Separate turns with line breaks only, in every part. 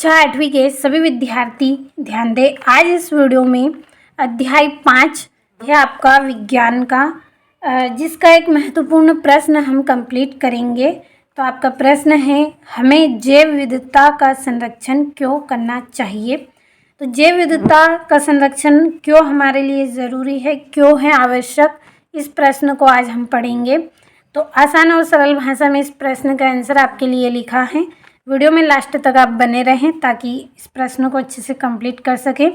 कक्षा 8वीं के सभी विद्यार्थी ध्यान दें। आज इस वीडियो में अध्याय 5 है आपका विज्ञान का, जिसका एक महत्वपूर्ण प्रश्न हम कंप्लीट करेंगे। तो आपका प्रश्न है, हमें जैव विविधता का संरक्षण क्यों करना चाहिए। तो जैव विविधता का संरक्षण क्यों हमारे लिए ज़रूरी है, क्यों है आवश्यक, इस प्रश्न को आज हम पढ़ेंगे। तो आसान और सरल भाषा में इस प्रश्न का आंसर आपके लिए लिखा है। वीडियो में लास्ट तक आप बने रहें ताकि इस प्रश्न को अच्छे से कंप्लीट कर सकें।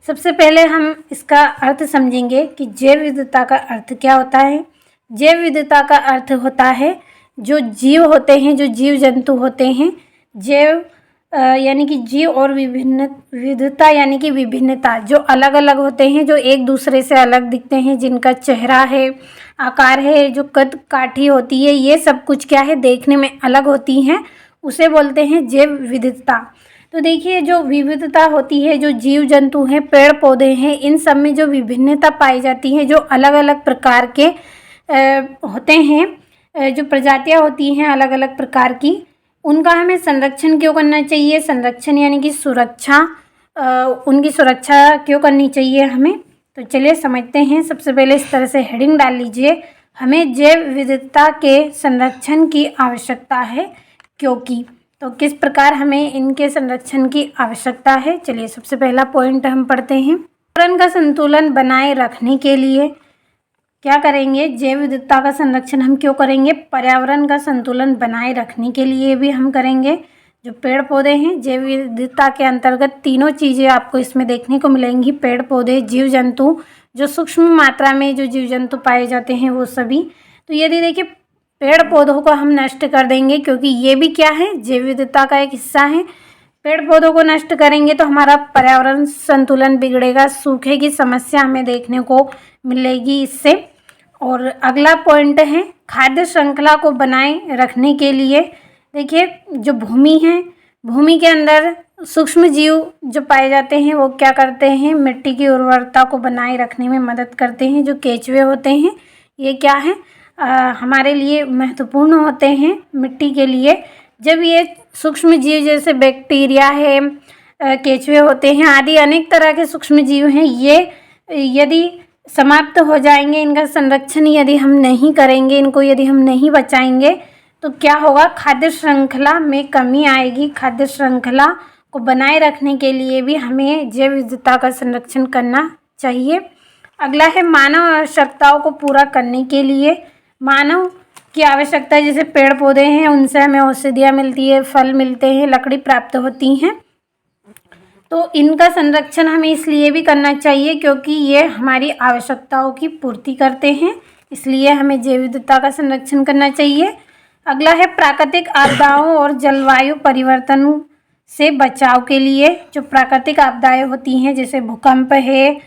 सबसे पहले हम इसका अर्थ समझेंगे कि जैव विविधता का अर्थ क्या होता है। जैव विविधता का अर्थ होता है जो जीव होते हैं, जो जीव जंतु होते हैं। जैव यानी कि जीव और विविधता यानी कि विभिन्नता, जो अलग अलग होते हैं, जो एक दूसरे से अलग दिखते हैं, जिनका चेहरा है, आकार है, जो कद काठी होती है, ये सब कुछ क्या है, देखने में अलग होती हैं, उसे बोलते हैं जैव विविधता। तो देखिए, जो विविधता होती है, जो जीव जंतु हैं, पेड़ पौधे हैं, इन सब में जो विभिन्नता पाई जाती है, जो अलग अलग प्रकार के होते हैं, जो प्रजातियां होती हैं अलग अलग प्रकार की, उनका हमें संरक्षण क्यों करना चाहिए। संरक्षण यानी कि सुरक्षा, उनकी सुरक्षा क्यों करनी चाहिए हमें। तो चलिए समझते हैं। सबसे पहले इस तरह से हेडिंग डाल लीजिए, हमें जैव विविधता के संरक्षण की आवश्यकता है क्योंकि। तो किस प्रकार हमें इनके संरक्षण की आवश्यकता है, चलिए सबसे पहला पॉइंट हम पढ़ते हैं। पर्यावरण का संतुलन बनाए रखने के लिए क्या करेंगे, जैव विविधता का संरक्षण हम क्यों करेंगे। पर्यावरण का संतुलन बनाए रखने के लिए भी हम करेंगे। जो पेड़ पौधे हैं, जैव विविधता के अंतर्गत तीनों चीज़ें आपको इसमें देखने को मिलेंगी, पेड़ पौधे, जीव जंतु, जो सूक्ष्म मात्रा में जो जीव जंतु पाए जाते हैं वो सभी। तो यदि देखिए पेड़ पौधों को हम नष्ट कर देंगे, क्योंकि ये भी क्या है, जैव विविधता का एक हिस्सा है। पेड़ पौधों को नष्ट करेंगे तो हमारा पर्यावरण संतुलन बिगड़ेगा, सूखे की समस्या हमें देखने को मिलेगी इससे। और अगला पॉइंट है, खाद्य श्रृंखला को बनाए रखने के लिए देखिए, जो भूमि है, भूमि के अंदर सूक्ष्म जीव जो पाए जाते हैं वो क्या करते हैं, मिट्टी की उर्वरता को बनाए रखने में मदद करते हैं। जो केंचुए होते हैं, ये क्या है, हमारे लिए महत्वपूर्ण होते हैं मिट्टी के लिए। जब ये सूक्ष्म जीव जैसे बैक्टीरिया है, केंचुए होते हैं आदि अनेक तरह के सूक्ष्म जीव हैं, ये यदि समाप्त हो जाएंगे, इनका संरक्षण यदि हम नहीं करेंगे, इनको यदि हम नहीं बचाएंगे, तो क्या होगा, खाद्य श्रृंखला में कमी आएगी। खाद्य श्रृंखला को बनाए रखने के लिए भी हमें जैव विविधता का संरक्षण करना चाहिए। अगला है, मानव आवश्यकताओं को पूरा करने के लिए। मानव की आवश्यकता, जैसे पेड़ पौधे हैं, उनसे हमें औषधियाँ मिलती है, फल मिलते हैं, लकड़ी प्राप्त होती हैं। तो इनका संरक्षण हमें इसलिए भी करना चाहिए क्योंकि ये हमारी आवश्यकताओं की पूर्ति करते हैं, इसलिए हमें जैव विविधता का संरक्षण करना चाहिए। अगला है, प्राकृतिक आपदाओं और जलवायु परिवर्तन से बचाव के लिए। जो प्राकृतिक आपदाएं होती हैं, जैसे भूकंप है,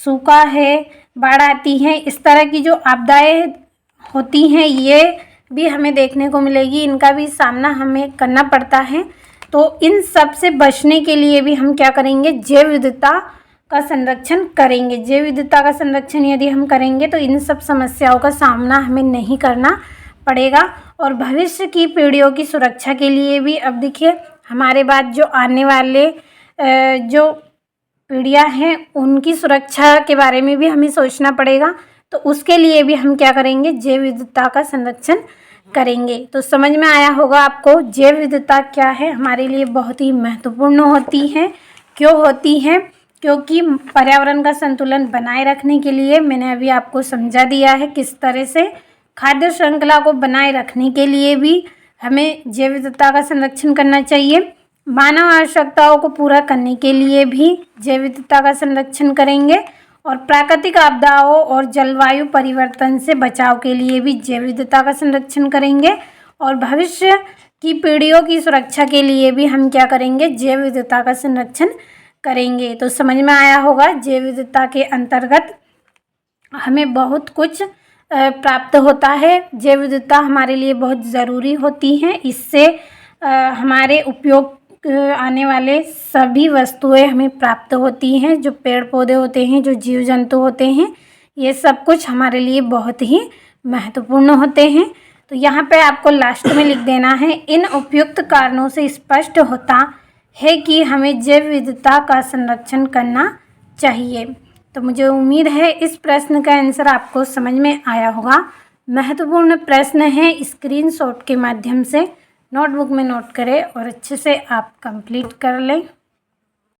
सूखा है, बाढ़ आती है, इस तरह की जो आपदाएं होती हैं, ये भी हमें देखने को मिलेगी, इनका भी सामना हमें करना पड़ता है। तो इन सब से बचने के लिए भी हम क्या करेंगे, जैव विविधता का संरक्षण करेंगे। जैव विविधता का संरक्षण यदि हम करेंगे तो इन सब समस्याओं का सामना हमें नहीं करना पड़ेगा। और भविष्य की पीढ़ियों की सुरक्षा के लिए भी, अब देखिए हमारे बाद जो आने वाले जो पीढ़ियाँ हैं, उनकी सुरक्षा के बारे में भी हमें सोचना पड़ेगा। तो उसके लिए भी हम क्या करेंगे, जैव विविधता का संरक्षण करेंगे। तो समझ में आया होगा आपको, जैव विविधता क्या है, हमारे लिए बहुत ही महत्वपूर्ण होती है। क्यों होती है, क्योंकि पर्यावरण का संतुलन बनाए रखने के लिए, मैंने अभी आपको समझा दिया है किस तरह से। खाद्य श्रृंखला को बनाए रखने के लिए भी हमें जैव विविधता का संरक्षण करना चाहिए। मानव आवश्यकताओं को पूरा करने के लिए भी जैव विविधता का संरक्षण करेंगे। और प्राकृतिक आपदाओं और जलवायु परिवर्तन से बचाव के लिए भी जैव विविधता का संरक्षण करेंगे। और भविष्य की पीढ़ियों की सुरक्षा के लिए भी हम क्या करेंगे, जैव विविधता का संरक्षण करेंगे। तो समझ में आया होगा, जैव विविधता के अंतर्गत हमें बहुत कुछ प्राप्त होता है। जैव विविधता हमारे लिए बहुत ज़रूरी होती है, इससे हमारे उपयोग आने वाले सभी वस्तुएं हमें प्राप्त होती हैं। जो पेड़ पौधे होते हैं, जो जीव जंतु होते हैं, ये सब कुछ हमारे लिए बहुत ही महत्वपूर्ण होते हैं। तो यहाँ पे आपको लास्ट में लिख देना है, इन उपयुक्त कारणों से स्पष्ट होता है कि हमें जैव विविधता का संरक्षण करना चाहिए। तो मुझे उम्मीद है इस प्रश्न का आंसर आपको समझ में आया होगा। महत्वपूर्ण प्रश्न है, स्क्रीनशॉट के माध्यम से नोटबुक में नोट करें और अच्छे से आप कंप्लीट कर लें।